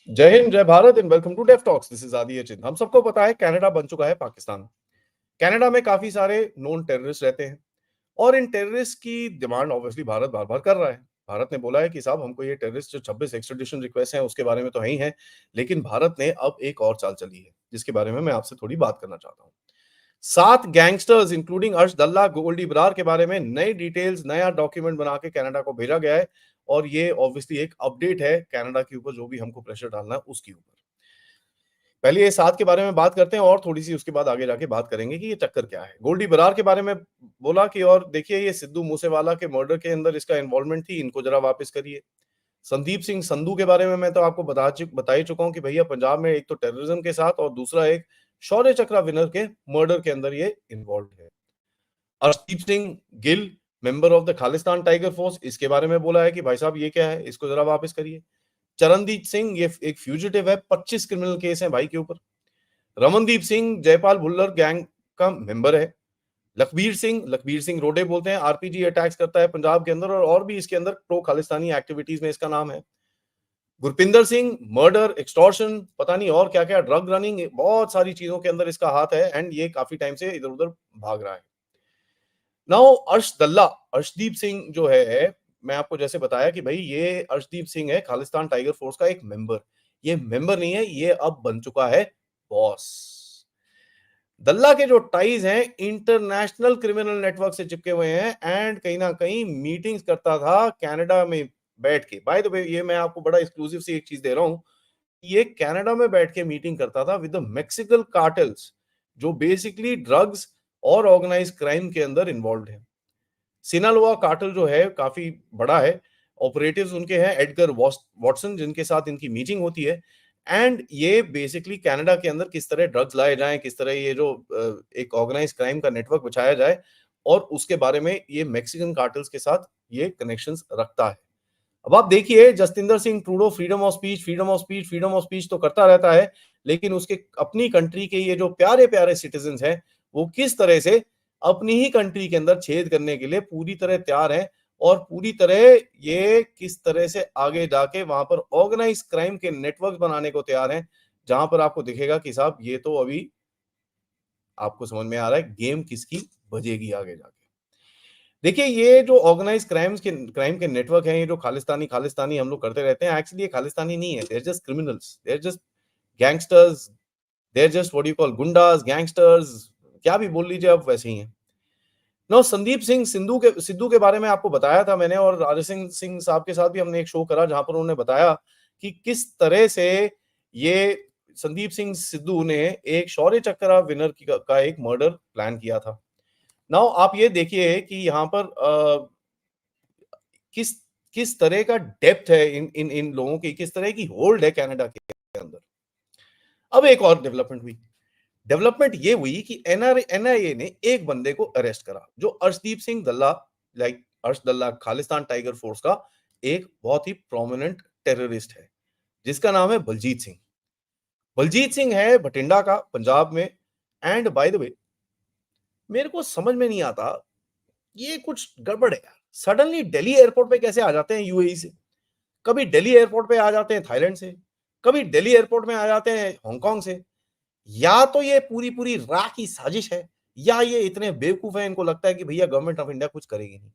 जय हिंद, जय Bharat and welcome to Deaf Talks. This is Aadi Achint. हम सबको पता है कनाडा बन चुका है पाकिस्तान। कनाडा में काफी सारे नोन टेररिस्ट रहते हैं और इन टेररिस्ट की डिमांड ऑब्वियसली भारत बार बार कर रहा है। भारत ने बोला है कि साहब हमको ये टेररिस्ट जो 26 एक्स्ट्रेडिशन रिक्वेस्ट हैं उसके बारे में तो है ही है, लेकिन भारत ने अब एक और चाल चली है जिसके बारे में मैं आपसे थोड़ी बात करना चाहता हूँ। 7 गैंगस्टर्स इंक्लूडिंग अर्श दल्ला, गोल्डी बरार के बारे में नई डिटेल्स, नया डॉक्यूमेंट बना के कनाडा को भेजा गया है और ये ऑब्वियसली एक अपडेट है कनाडा के ऊपर, जो भी हमको प्रेशर डालना है उसके ऊपर। पहले ये 7 के बारे में बात करते हैं और थोड़ी-सी उसके बाद आगे जाके बात करेंगे कि ये चक्कर क्या है। गोल्डी बरार के बारे में बोला कि और देखिए ये सिद्धू मूसेवाला के मर्डर के अंदर इसका इन्वॉल्वमेंट थी, इनको ज़रा वापस करिए। संदीप सिंह संधू के बारे में मैं तो आपको बता ही चुका हूँ कि भैया पंजाब में एक तो टेररिज्म के साथ और दूसरा एक शौर्य चक्र विनर के मर्डर के अंदर ये इन्वॉल्व्ड है। Arshdeep Singh Gill, member of the Khalistan tiger force, इसके बारे में बोला है कि भाई साहब ये क्या है, इसको ज़रा वापस करिए। चरणदीप सिंह ये एक फ्यूजिटिव है, 25 क्रिमिनल केस हैं भाई के ऊपर। रमनदीप सिंह जयपाल भुल्लर गैंग का मेंबर है। लखबीर सिंह रोडे बोलते हैं, आरपीजी अटैक्स करता है पंजाब के अंदर और भी इसके अंदर प्रो खालिस्तानी एक्टिविटीज में इसका नाम है। गुरपिंदर सिंह मर्डर, एक्सटॉर्शन, पता नहीं और क्या क्या, ड्रग रनिंग, बहुत सारी चीजों के अंदर इसका हाथ है एंड ये काफी टाइम से इधर उधर भाग रहा है। नाउ अर्शदीप सिंह जो है, मैं आपको जैसे बताया कि भाई ये अर्शदीप सिंह है खालिस्तान टाइगर फोर्स का एक मेंबर। ये मेंबर नहीं है, ये अब बन चुका है बॉस। दल्ला के जो टाइज हैं इंटरनेशनल क्रिमिनल नेटवर्क से चिपके हुए हैं एंड कहीं ना कहीं मीटिंग्स करता था कनाडा में बैठ के। बाय द वे ये मैं आपको बड़ा एक्सक्लूसिव सी एक चीज दे रहा हूं, ये कनाडा में बैठ के मीटिंग करता था विद द मैक्सिकन कार्टेल्स, जो बेसिकली ड्रग्स और ऑर्गेनाइज क्राइम के अंदर इन्वॉल्व है। सिनालोआ कार्टेल जो है काफी बड़ा है। ऑपरेटिव्स उनके हैं एडगर वॉटसन, जिनके साथ इनकी मीटिंग होती है एंड ये बेसिकली कनाडा के अंदर किस तरह ड्रग्स लाए जाएं, किस तरह ये जो एक ऑर्गेनाइज क्राइम का नेटवर्क बिछाया जाए, और उसके बारे में ये मैक्सिकन कार्टेल्स के साथ ये कनेक्शंस रखता है। अब आप देखिए Jastinder Singh Trudeau freedom of speech, freedom of speech, freedom of speech तो करता रहता है, लेकिन उसके अपनी कंट्री के ये जो प्यारे प्यारे सिटीजन हैं वो किस तरह से अपनी ही कंट्री के अंदर छेद करने के लिए पूरी तरह तैयार हैं और पूरी तरह ये किस तरह से आगे जाके वहां पर ऑर्गेनाइज क्राइम के नेटवर्क बनाने को तैयार हैं, जहां पर आपको दिखेगा कि साहब ये तो अभी आपको समझ में आ रहा है गेम किसकी बजेगी आगे जाके। देखिए ये जो ऑर्गेनाइज क्राइम के नेटवर्क हैं, ये जो खालिस्तानी खालिस्तानी हम लोग करते रहते हैं, एक्चुअली ये खालिस्तानी नहीं है, they are just criminals, they are just gangsters, they are just what you call goondas, gangsters, क्या भी बोल लीजिए आप, वैसे ही हैं। नो संदीप सिंह सिद्धू के बारे में आपको बताया था मैंने, और राजा सिंह सिंह साहब के साथ भी हमने एक शो करा जहां पर उन्होंने बताया कि किस तरह से ये संदीप सिंह सिद्धू ने एक शौर्य चक्र विनर का एक मर्डर प्लान किया था। नाउ आप ये देखिए कि यहाँ पर किस किस तरह का डेप्थ है इन इन इन लोगों की, किस तरह की होल्ड है कनाडा के अंदर। अब एक और डेवलपमेंट हुई। डेवलपमेंट ये हुई कि एनआईए ने एक बंदे को अरेस्ट करा, जो अर्शदीप सिंह दल्ला, लाइक अर्श दल्ला खालिस्तान टाइगर फोर्स का एक बहुत ही प्रोमिनेंट टेररिस्ट है, जिसका नाम है बलजीत सिंह। बलजीत सिंह है भटिंडा का, पंजाब में। एंड बाय द वे मेरे को समझ में नहीं आता, ये कुछ गड़बड़ है यार। सडनली दिल्ली एयरपोर्ट पे कैसे आ जाते हैं यूएई से, कभी दिल्ली एयरपोर्ट पे आ जाते हैं थाईलैंड से, कभी दिल्ली एयरपोर्ट में आ जाते हैं हांगकांग से। या तो ये पूरी पूरी रा की साजिश है, या ये इतने बेवकूफ हैं, इनको लगता है कि भैया गवर्नमेंट ऑफ इंडिया कुछ करेगी नहीं।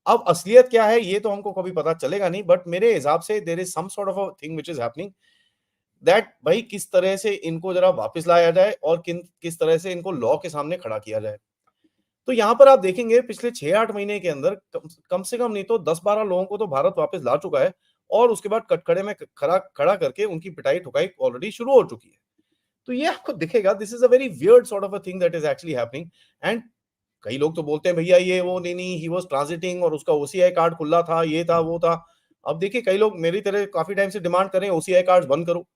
अब असलियत क्या है ये तो हमको कभी पता चलेगा नहीं, बट मेरे हिसाब से there is some sort of a thing which is happening, that भाई किस तरह से इनको जरा वापस लाया जाए और किस तरह से इनको लॉ के सामने खड़ा किया जाए। तो यहाँ पर आप देखेंगे पिछले 6-8 महीने के अंदर कम से कम नहीं तो 10-12 लोगों को तो भारत वापस ला चुका है, और उसके बाद कटघरे में खड़ा खड़ा करके उनकी पिटाई ठुकाई ऑलरेडी शुरू हो चुकी है। तो ये आपको दिखेगा this is a very weird sort of a thing that is actually happening. And कई लोग तो बोलते हैं भैया ये वो नहीं, ही वाज ट्रांजिटिंग और उसका ओसीआई कार्ड खुला था, ये था वो था। अब देखिए कई लोग मेरी तरह काफी टाइम से डिमांड करें ओसीआई कार्ड बंद करो,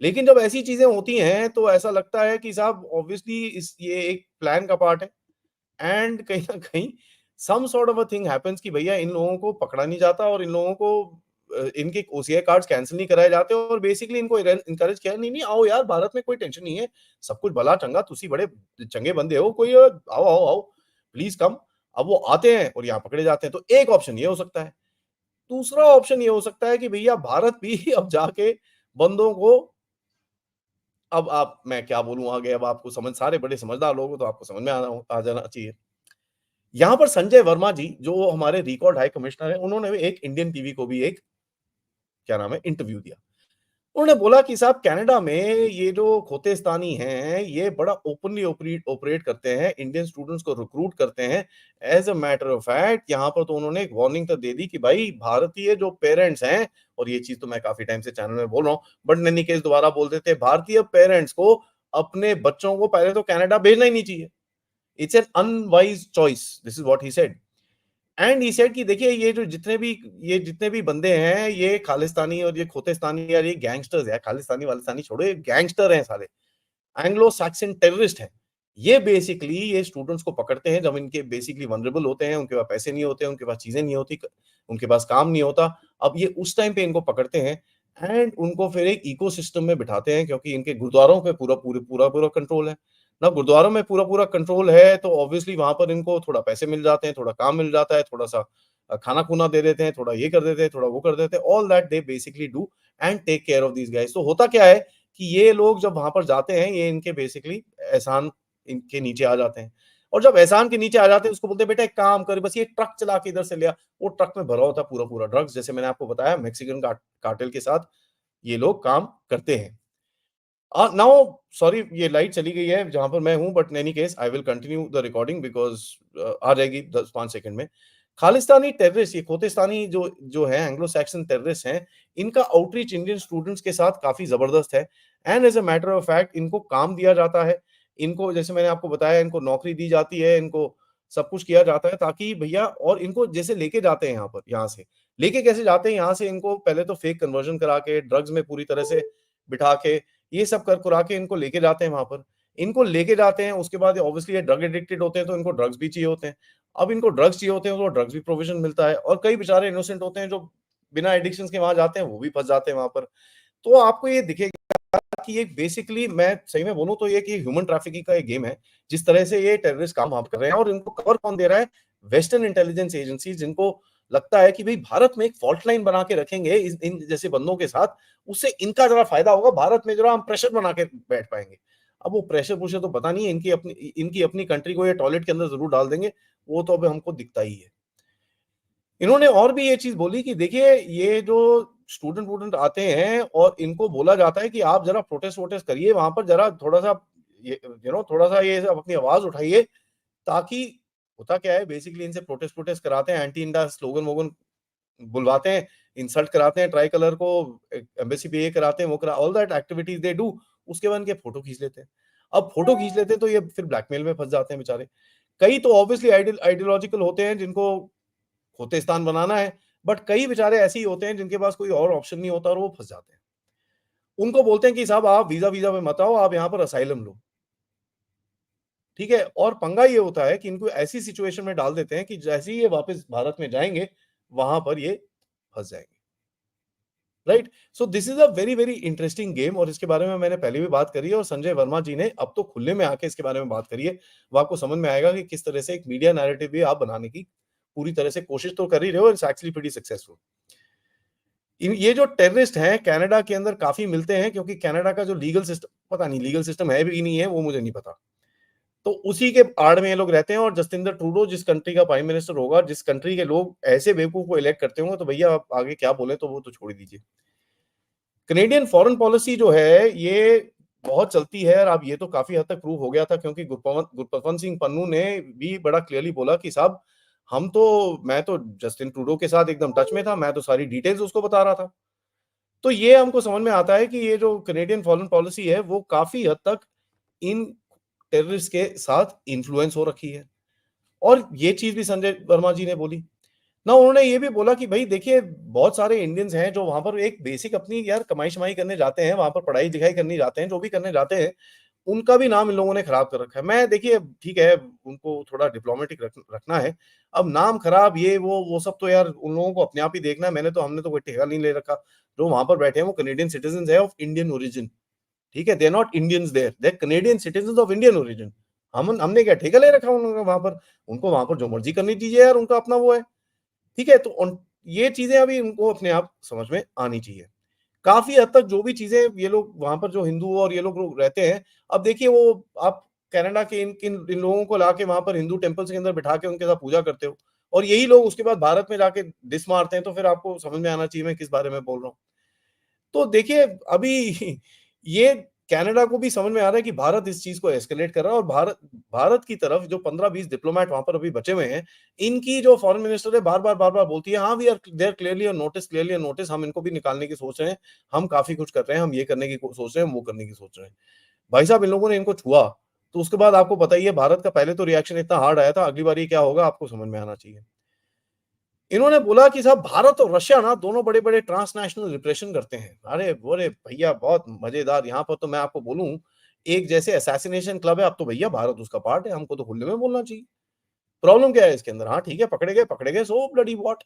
लेकिन जब ऐसी चीजें होती हैं तो ऐसा लगता है कि साहब ऑब्वियसली इस ये एक प्लान का पार्ट है। एंड कहीं न कहीं some sort of a thing happens कि भैया इन लोगों को पकड़ा नहीं जाता और इन लोगों को इनके ओसीआई कार्ड्स कैंसल नहीं कराए जाते, और बेसिकली इनको इनकरेज किया, नहीं नहीं आओ यार भारत में कोई टेंशन नहीं है, सब कुछ भला चंगा, तुसी बड़े चंगे बंदे हो, कोई आओ आओ आओ प्लीज कम। अब वो आते हैं और यहाँ पकड़े जाते हैं। तो एक ऑप्शन ये हो सकता है। दूसरा ऑप्शन ये हो सकता है कि भैया भारत भी अब जाके बंदों को अब आप मैं क्या बोलूँ आगे, अब आपको समझ सारे बड़े समझदार लोग हो तो आपको समझ में आ जाना चाहिए। यहाँ पर संजय वर्मा जी, जो हमारे रिकॉर्ड हाई कमिश्नर हैं, उन्होंने भी एक इंडियन टीवी को भी एक क्या नाम है इंटरव्यू दिया। उन्होंने बोला कि साहब कनाडा में ये जो खोतेस्तानी हैं, ये बड़ा ओपनली ऑपरेट करते हैं, इंडियन स्टूडेंट्स को रिक्रूट करते हैं। As a matter of fact यहाँ पर तो उन्होंने एक वार्निंग तक दे दी कि भाई भारतीय जो पेरेंट्स हैं, और ये चीज़ तो मैं काफ़ी टाइम से चैनल में बोल रहा हूँ, बट in any केस दोबारा बोल देते हैं, भारतीय पेरेंट्स को अपने बच्चों को पहले तो कनाडा भेजना ही नहीं चाहिए। It's an unwise choice, this is what he said. And he said कि देखिए ये जितने भी बंदे हैं, ये खालिस्तानी और ये खोतेस्तानी और ये गैंगस्टर्स हैं, खालिस्तानी वालिस्तानी छोड़ो, ये गैंगस्टर हैं सारे, एंग्लो सैक्सन टेररिस्ट हैं। ये बेसिकली ये स्टूडेंट्स को पकड़ते हैं जब इनके बेसिकली वल्नरेबल होते हैं, उनके पास पैसे नहीं होते, उनके पास चीजें नहीं होती, उनके पास काम नहीं होता। अब ये उस टाइम पे इनको पकड़ते हैं एंड उनको फिर एक इकोसिस्टम में बिठाते हैं, क्योंकि इनके गुरुद्वारों पे पूरा कंट्रोल है ना। गुरुद्वारों में पूरा कंट्रोल है तो ऑब्वियसली वहां पर इनको थोड़ा पैसे मिल जाते हैं, थोड़ा काम मिल जाता है, थोड़ा सा खाना खुना दे देते हैं, थोड़ा ये कर देते हैं, थोड़ा वो कर देते हैं। All that they basically do and take care of these guys. तो होता क्या है कि ये लोग जब वहां पर जाते हैं, ये इनके बेसिकली एहसान इनके नीचे आ जाते हैं। और जब एहसान के नीचे आ जाते हैं, उसको बोलते हैं बेटा एक काम कर, बस ये ट्रक चला के इधर से ले आ। वो ट्रक में भरा होता है पूरा ड्रग्स, जैसे मैंने आपको बताया मेक्सिकन कार्टेल के साथ ये लोग काम करते हैं। नाउ सॉरी ये लाइट चली गई है जहां पर मैं हूं, but in any case I will continue the recording because आ जाएगी 10-5 सेकंड में। खालिस्तानी टेररिस्ट, ये खोतेस्तानी जो जो है एंग्लो सैक्सन टेररिस्ट हैं, इनका आउटरीच इंडियन स्टूडेंट्स के साथ काफी जबरदस्त है। And as a matter of fact इनको काम दिया जाता है, इनको जैसे मैंने आपको बताया इनको नौकरी दी जाती है, इनको सब कुछ किया जाता है ताकि भैया, और इनको जैसे लेके जाते हैं यहाँ पर, यहाँ से लेके कैसे जाते हैं, यहाँ से इनको पहले तो फेक कन्वर्जन करा के ड्रग्स में पूरी तरह से बिठा के ये सब कर कुरा के इनको लेके जाते हैं वहां पर। इनको लेके जाते हैं, उसके बाद ऑब्वियसली ये ड्रग एडिक्टेड होते हैं तो इनको ड्रग्स भी चाहिए होते हैं। अब इनको ड्रग्स चाहिए होते हैं तो ड्रग्स भी प्रोविजन मिलता है, और कई बेचारे इनोसेंट होते हैं जो बिना एडिक्शन के वहां जाते हैं, वो भी फंस जाते हैं वहां पर। तो आपको ये दिखेगा कि ये बेसिकली मैं सही में बोलूं तो ये कि ह्यूमन ट्रैफिकिंग का एक गेम है, जिस तरह से ये टेररिस्ट काम वहां पर कर रहे हैं। और इनको कवर कौन दे रहा है? वेस्टर्न इंटेलिजेंस एजेंसी, जिनको लगता है कि भाई भारत में एक फॉल्ट लाइन बना के रखेंगे इन जैसे बंदों के साथ, उससे इनका जरा फायदा होगा, भारत में जरा हम प्रेशर बना के बैठ पाएंगे। अब वो प्रेशर तो पता नहीं है, इनकी अपनी कंट्री को ये टॉयलेट के अंदर जरूर डाल देंगे, वो तो अब हमको दिखता ही है। इन्होंने और भी ये चीज बोली कि देखिए ये जो स्टूडेंट वूडेंट आते हैं और इनको बोला जाता है कि आप जरा प्रोटेस्ट वोटेस्ट करिए वहां पर, जरा थोड़ा सा ये थोड़ा सा ये सब अपनी आवाज उठाइए, ताकि होता क्या है बेसिकली इनसे प्रोटेस्ट प्रोटेस्ट कराते हैं, एंटी इंडिया स्लोगन वोगन बुलवाते हैं, इंसल्ट कराते हैं ट्राई कलर को, एम्बेसी पे ये कराते हैं, वो करा all that activities they do. उसके बाद इनके फोटो खींच लेते हैं। अब फोटो खींच लेते हैं तो ये फिर ब्लैकमेल में फंस जाते हैं बेचारे। कई तो ऑब्वियसली आइडियोलॉजिकल होते हैं जिनको खोतेस्तान बनाना है, बट कई बेचारे ऐसे ही होते हैं जिनके पास कोई और ऑप्शन नहीं होता और वो फंस जाते हैं। उनको बोलते हैं कि साहब आप वीजा वीजा पे मत आओ, आप यहाँ पर असाइलम लो। ठीक है, और पंगा ये होता है कि इनको ऐसी सिचुएशन में डाल देते हैं कि जैसे ही ये वापस भारत में जाएंगे, वहां पर ये फंस जाएंगे। Right, so this is a very very interesting game, और इसके बारे में मैंने पहले भी बात करी है, और संजय वर्मा जी ने अब तो खुले में आके इसके बारे में बात करी है। वो आपको समझ में आएगा कि किस तरह से एक मीडिया नैरेटिव भी आप बनाने की पूरी तरह से कोशिश तो कर ही रहे हो, इट्स एक्चुअली प्रीटी सक्सेसफुल। ये जो टेररिस्ट हैं कनाडा के अंदर काफी मिलते हैं, क्योंकि कनाडा का जो लीगल सिस्टम, पता नहीं लीगल सिस्टम है भी नहीं है, वो मुझे नहीं पता। तो उसी के आड़ में ये लोग रहते हैं, और जस्टिन ट्रूडो जिस कंट्री का प्राइम मिनिस्टर होगा, जिस कंट्री के लोग ऐसे बेवकूफ को इलेक्ट करते होंगे, तो भैया आप आगे क्या बोले तो वो तो छोड़ ही दीजिए। कनेडियन फॉरेन पॉलिसी जो है ये बहुत चलती है, और अब ये तो काफी हद तक प्रूव हो गया था, क्योंकि गुरपतवंत सिंह पन्नू ने भी बड़ा क्लियरली बोला कि साहब मैं तो जस्टिन ट्रूडो के साथ एकदम टच में था, मैं तो सारी डिटेल्स उसको बता रहा था। तो ये हमको समझ में आता है कि ये जो कनेडियन फॉरेन पॉलिसी है वो काफी हद तक इन टेररिस्ट के साथ इन्फ्लुएंस हो रखी है। और ये चीज भी संजय वर्मा जी ने बोली ना, उन्होंने ये भी बोला कि भाई देखिए बहुत सारे इंडियंस हैं जो वहां पर एक बेसिक अपनी यार कमाई शमाई करने जाते हैं, वहां पर पढ़ाई लिखाई करने जाते हैं, जो भी करने जाते हैं, उनका भी नाम इन लोगों ने खराब कर रखा है। मैं देखिए ठीक है, उनको थोड़ा डिप्लोमेटिक रखना है। अब नाम खराब ये वो सब तो यार उन लोगों को अपने आप ही देखना है। हमने तो कोई ठेका नहीं ले रखा। जो वहां पर बैठे हैं वो कनेडियन सिटीजन है ऑफ इंडियन ओरिजिन। ठीक है, they are not Indians there, they are Canadian citizen of Indian origin. हमने क्या ठेका ले रखा उन्होंने वहां पर? उनको वहां पर जो मर्जी करनी दीजिए यार, उनका अपना वो है। ठीक है, तो ये चीजें अभी उनको अपने आप समझ में आनी चाहिए। काफ़ी हद तक जो भी चीज़ें ये लोग वहाँ पर जो हिंदू और ये लोग रहते हैं, अब देखिए वो आप कनाडा के इन लोगों को लाके वहाँ पर हिंदू टेम्पल्स के अंदर बिठा के उनके साथ पूजा करते हो और यही लोग उसके बाद भारत में जाके डिस मारते हैं, तो फिर आपको समझ में आना चाहिए मैं किस बारे में बोल रहा हूँ। तो देखिए अभी ये कनाडा को भी समझ में आ रहा है कि भारत इस चीज़ को एस्केलेट कर रहा है और भारत भारत की तरफ जो 15-20 डिप्लोमैट वहाँ पर अभी बचे हुए हैं, इनकी जो फॉरेन मिनिस्टर है बार-बार बोलती है, हाँ, we are they are clearly on notice हम इनको भी निकालने की सोच रहे हैं, हम काफ़ी कुछ कर रहे हैं, हम ये करने की सोच रहे हैं, हम वो करने की सोच रहे हैं। भाई साहब इन लोगों ने इनको छुआ, तो उसके बाद आपको पता ही है भारत का पहले तो रिएक्शन इतना हार्ड आया था, अगली बार ये क्या होगा आपको समझ में आना चाहिए। इन्होंने बोला कि साहब भारत और रशिया ना दोनों बड़े-बड़े ट्रांसनेशनल रिप्रेशन करते हैं। अरे भैया बहुत मज़ेदार यहाँ पर तो मैं आपको बोलूँ, एक जैसे असैसिनेशन क्लब है, अब तो भैया भारत उसका पार्ट है, हमको तो खुले में बोलना चाहिए। प्रॉब्लम क्या है इसके अंदर? हाँ, ठीक है पकड़े गए सो ब्लडी व्हाट?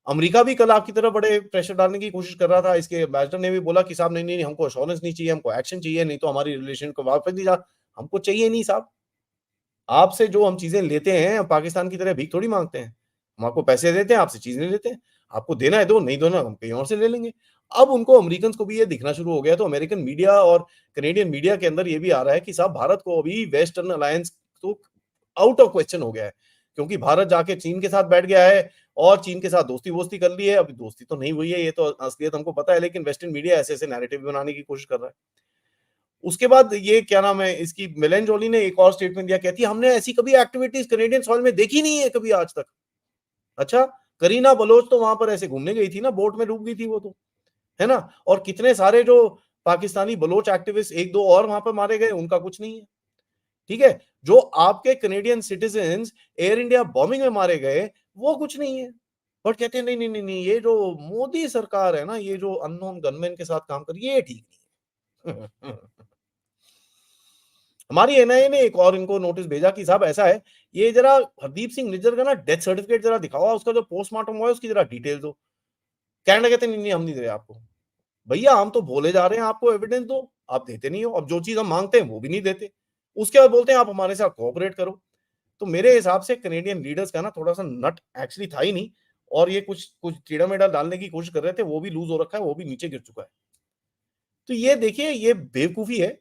अमेरिका भी कल आपकी तरफ बड़े प्रेशर डालने की कोशिश कर रहा था, इसके एम्बेसडर ने भी बोला कि साहब नहीं, हमको एश्योरेंस नहीं चाहिए, हमको एक्शन चाहिए, नहीं तो हमारी रिलेशन को वापस नहीं जा हमको चाहिए नहीं साहब। आपसे जो हम चीज़ें लेते हैं, हम पाकिस्तान की तरह भीख थोड़ी माँगते हैं। हम आपको पैसे देते हैं, आपसे चीज़ नहीं लेते हैं। आपको देना है दो, नहीं देना हम कहीं और से ले लेंगे। अब उनको अमेरिकन्स को भी ये दिखना शुरू हो गया तो अमेरिकन मीडिया और कैनेडियन मीडिया के अंदर ये भी आ रहा है कि साहब भारत को अभी वेस्टर्न अलायंस तो आउट ऑफ क्वेश्चन हो गया है। क्योंकि भारत जाके चीन के साथ बैठ गया है और चीन के साथ दोस्ती-वोस्ती कर ली है। अभी दोस्ती तो नहीं हुई है, ये तो असलियत हमको पता है, लेकिन वेस्टर्न मीडिया ऐसे-ऐसे नैरेटिव बनाने की कोशिश कर रहा है। उसके बाद ये क्या नाम है इसकी मिलेन जोली ने एक और स्टेटमेंट दिया, कहती है हमने ऐसी कभी एक्टिविटीज कैनेडियन सॉइल में देखी नहीं है कभी आज तक। अच्छा, करीना बलोच तो वहां पर ऐसे घूमने गई थी ना, बोट में डूब गई थी वो तो, है ना? और कितने सारे जो पाकिस्तानी बलोच एक्टिविस्ट एक दो और वहां पर मारे गए, उनका कुछ नहीं है। ठीक है, जो आपके Canadian citizens air India bombing में मारे गए, वो कुछ नहीं है। बट कहते हैं नहीं, ये जो मोदी सरकार है ना, ये जो अननोन गनमैन के साथ काम कर रही है, ये ठीक नहीं है। हमारी एनआईए ने एक और इनको नोटिस भेजा कि साहब ऐसा है, ये जरा हरदीप सिंह निज्जर का ना डेथ सर्टिफिकेट जरा दिखाओ, उसका जो पोस्टमार्टम हुआ है उसकी जरा डिटेल दो। कनाडा कहते नहीं, हम नहीं दे रहे आपको। भैया हम तो बोले जा रहे हैं आपको एविडेंस दो, आप देते नहीं हो। अब जो चीज़ हम माँगते हैं वो भी नहीं देते। उसके बाद बोलते हैं आप हमारे साथ कोऑपरेट करो। तो मेरे हिसाब से कैनेडियन लीडर्स का ना थोड़ा-सा नट एक्चुअली था ही नहीं और ये कुछ कुछ टेढ़ा-मेढ़ा डालने की कोशिश कर रहे थे, वो भी लूज़ हो रखा है, वो भी नीचे गिर चुका है। तो ये देखिए ये बेवकूफ़ी है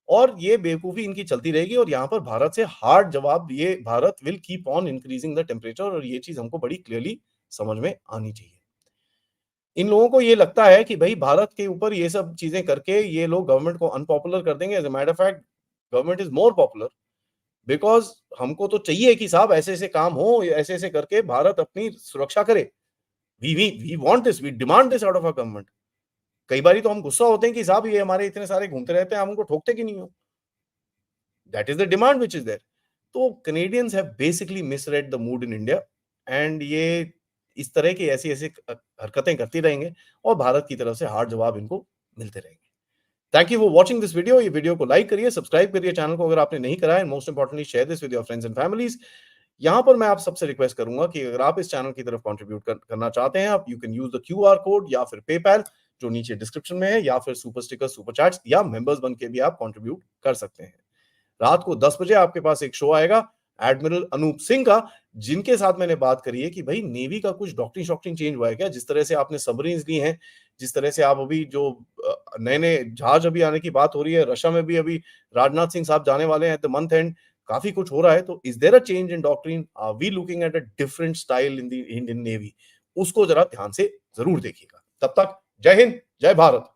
और ये बेवकूफ़ी इनकी चलती रहेगी और यहाँ पर भारत से हार्ड जवाब ये Bharat will keep on increasing the temperature और ये चीज़ हमको बड़ी क्लियरली समझ में आनी चाहिए। इन लोगों को ये लगता है कि भई भारत के ऊपर ये सब चीज़ें करके ये लोग गवर्नमेंट को अनपॉपुलर कर देंगे। As a matter of fact government is more popular because हमको तो चाहिए कि साहब ऐसे-ऐसे काम हो, ऐसे-ऐसे करके भारत अपनी सुरक्षा करे। We want this, we demand this out of our government. कई बारी तो हम गुस्सा होते हैं कि साहब ये हमारे इतने सारे घूमते रहते हैं, हम उनको ठोकते क्यों नहीं हो? That is the demand which is there. तो Canadians have basically misread the mood in India and ये इस तरह की ऐसी-ऐसी हरकतें करती रहेंगे और भारत की तरफ से हार्ड जवाब इनको मिलते रहेंगे। Thank you for watching this video. ये वीडियो को लाइक करिए, सब्सक्राइब करिए चैनल को अगर आपने नहीं करा है and most importantly share this with your friends and families. यहाँ पर मैं आप सबसे रिक्वेस्ट करूँगा कि अगर आप इस चैनल की तरफ कंट्रीब्यूट करना चाहते हैं, आप you can use the QR code या फिर पेपैल जो नीचे डिस्क्रिप्शन में है या फिर सुपर स्टिकर, सुपर चैट्स या मेंबर्स बन के भी आप कंट्रीब्यूट कर सकते हैं। रात को 10 बजे आपके पास एक शो आएगा एडमिरल अनूप सिंह का, जिनके साथ मैंने बात करी है कि भाई नेवी का कुछ डॉक्ट्रिन-शॉक्ट्रिन चेंज हुआ है क्या? जिस तरह से आपने सबमरीन्स ली हैं, जिस तरह से आप अभी जो नए-नए जहाज अभी आने की बात हो रही है, रशिया में भी अभी राजनाथ सिंह साहब जाने वाले हैं एट द मंथ एंड, काफ़ी कुछ हो रहा है, तो is there a change in doctrine? Are we looking at a different style in the Indian Navy? उसको ज़रा ध्यान से ज़रूर देखिएगा। तब तक जय हिंद, जय भारत।